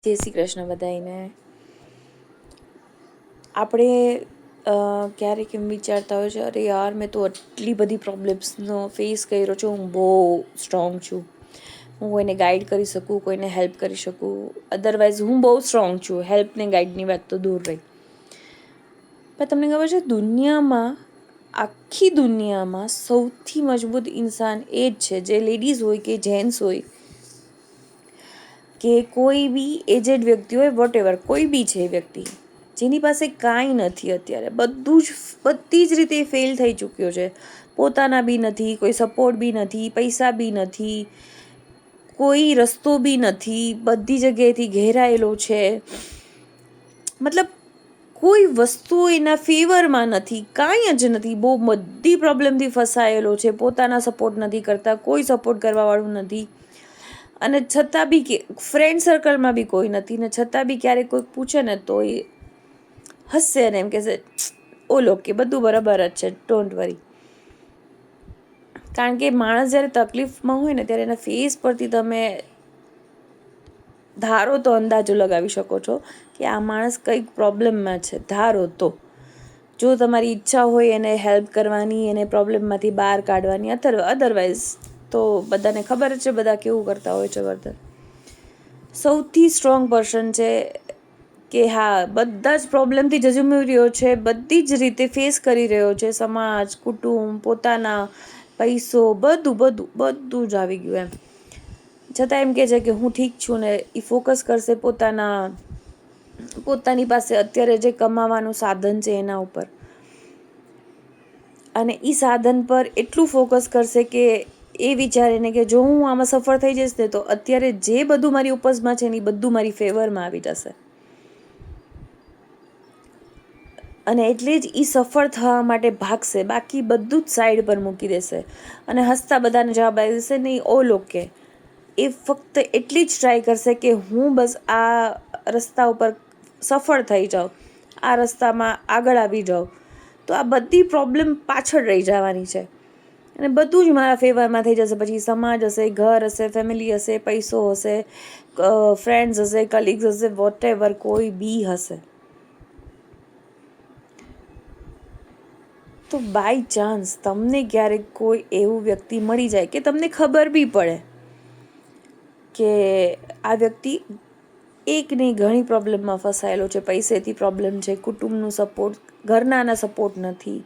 જય શ્રી કૃષ્ણ બધાને. આપણે ક્યારેક એમ વિચારતા હોય છે, અરે યાર મેં તો આટલી બધી પ્રોબ્લેમ્સનો ફેસ કર્યો છે, હું બહુ સ્ટ્રોંગ છું, હું કોઈને ગાઈડ કરી શકું, કોઈને હેલ્પ કરી શકું, અદરવાઇઝ હું બહુ સ્ટ્રોંગ છું, હેલ્પ ને ગાઈડની વાત તો દૂર રહી. પણ તમને ખબર છે, આખી દુનિયામાં સૌથી મજબૂત ઇન્સાન એ જ છે, જે લેડીઝ હોય કે જેન્ટ્સ હોય કે કોઈ બી એજેડ વ્યક્તિ હોય, વોટ એવર કોઈ બી છે વ્યક્તિ જેની પાસે કાંઈ નથી અત્યારે, બધી જ રીતે ફેલ થઈ ચૂક્યો છે. પોતાના બી નથી, કોઈ સપોર્ટ બી નથી, પૈસા બી નથી, કોઈ રસ્તો બી નથી, બધી જગ્યાએથી ઘેરાયેલો છે, મતલબ કોઈ વસ્તુ એના ફેવરમાં નથી, કાંઈ જ નથી, બહુ બધી પ્રોબ્લેમથી ફસાયેલો છે, પોતાના સપોર્ટ નથી કરતા, કોઈ સપોર્ટ કરવાવાળું નથી, અને છતાં બી ફ્રેન્ડ સર્કલમાં બી કોઈ નથી, ને છતાં બી ક્યારેક કોઈક પૂછે ને તો એ હસશે ને એમ કહેશે, ઓલો કે બધું બરાબર જ છે, ડોન્ટ વરી. કારણ કે માણસ જ્યારે તકલીફમાં હોય ને ત્યારે એના ફેસ પરથી તમે ધારો તો અંદાજો લગાવી શકો છો કે આ માણસ કંઈક પ્રોબ્લેમમાં છે. ધારો તો જો તમારી ઈચ્છા હોય એને હેલ્પ કરવાની, એને પ્રોબ્લેમમાંથી બહાર કાઢવાની, અદરવાઇઝ તો બધાને ખબર જ છે બધા કેવું કરતા હોય છે વર્તન. સૌથી સ્ટ્રોંગ પર્સન છે કે હા, બધા જ પ્રોબ્લેમથી ઝઝૂમી રહ્યો છે, બધી જ રીતે ફેસ કરી રહ્યો છે, સમાજ, કુટુંબ, પોતાના, પૈસો, બધું જ આવી ગયું એમ, છતાં એમ કહે છે કે હું ઠીક છું ને. એ ફોકસ કરશે પોતાની પાસે અત્યારે જે કમાવાનું સાધન છે એના ઉપર, અને એ સાધન પર એટલું ફોકસ કરશે કે એ વિચારે ને કે જો હું આમાં સફળ થઈ જઈશ ને તો અત્યારે જે બધું મારી ઉપજમાં છે ને એ બધું મારી ફેવરમાં આવી જશે, અને એટલે જ એ સફળ થવા માટે ભાગશે, બાકી બધું જ સાઈડ પર મૂકી દેશે અને હસતા બધાને જવાબ આપી દેશે, નહીં ઓલ ઓકે. એ ફક્ત એટલી જ ટ્રાય કરશે કે હું બસ આ રસ્તા ઉપર સફળ થઈ જાઉં, આ રસ્તામાં આગળ આવી જાઉં, તો આ બધી પ્રોબ્લેમ પાછળ રહી જવાની છે અને બધું જ મારા ફેવરમાં થઈ જશે. પછી સમાજ હશે, ઘર હશે, ફેમિલી હશે, પૈસો હશે, ફ્રેન્ડ્સ હશે, કલીગ્સ હશે, વોટ એવર કોઈ બી હશે. તો બાય ચાન્સ તમને ક્યારેક કોઈ એવું વ્યક્તિ મળી જાય કે તમને ખબર બી પડે કે આ વ્યક્તિ એક નહીં ઘણી પ્રોબ્લેમમાં ફસાયેલો છે, પૈસેથી પ્રોબ્લેમ છે, કુટુંબનું સપોર્ટ, ઘરનાના સપોર્ટ નથી,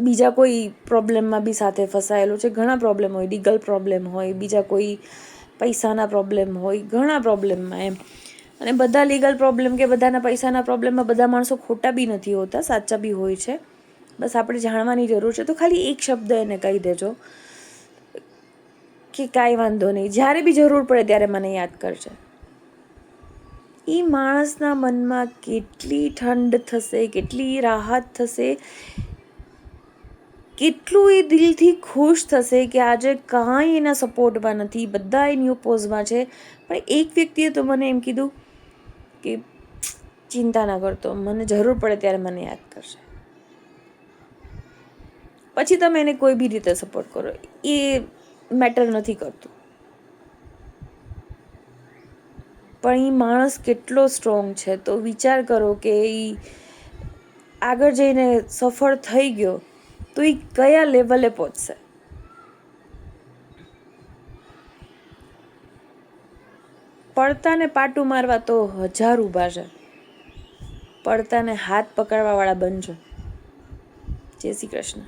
બીજા કોઈ પ્રોબ્લેમમાં બી સાથે ફસાયેલો છે, ઘણા પ્રોબ્લેમ હોય, લીગલ પ્રોબ્લેમ હોય, બીજા કોઈ પૈસાના પ્રોબ્લેમ હોય, ઘણા પ્રોબ્લેમમાં એમ. અને બધા લીગલ પ્રોબ્લેમ કે બધાના પૈસાના પ્રોબ્લેમમાં બધા માણસો ખોટા બી નથી હોતા, સાચા બી હોય છે. બસ આપણે જાણવાની જરૂર છે. તો ખાલી એક શબ્દ એને કહી દેજો કે કાંઈ વાંધો નહીં, જ્યારે બી જરૂર પડે ત્યારે મને યાદ કરજે. એ માણસના મનમાં કેટલી ઠંડ થશે, કેટલી રાહત થશે, કેટલું એ દિલથી ખુશ થશે કે આજે કાંઈ એના સપોર્ટમાં નથી, બધા એની ઓપોઝમાં છે. પણ એક વ્યક્તિએ તો મને એમ કીધું કે ચિંતા ના કરતો, મને જરૂર પડે ત્યારે મને યાદ કરશે. પછી તમે એને કોઈ બી રીતે સપોર્ટ કરો, એ મેટર નથી કરતું. પણ એ માણસ કેટલો સ્ટ્રોંગ છે, તો વિચાર કરો કે એ આગળ જઈને સફળ થઈ ગયો તો એ કયા લેવલે પહોંચશે. પડતાને પાટું મારવા તો 1000 ઊભા છે, પડતાને હાથ પકડવાવાળા બનજો. જય શ્રી કૃષ્ણ.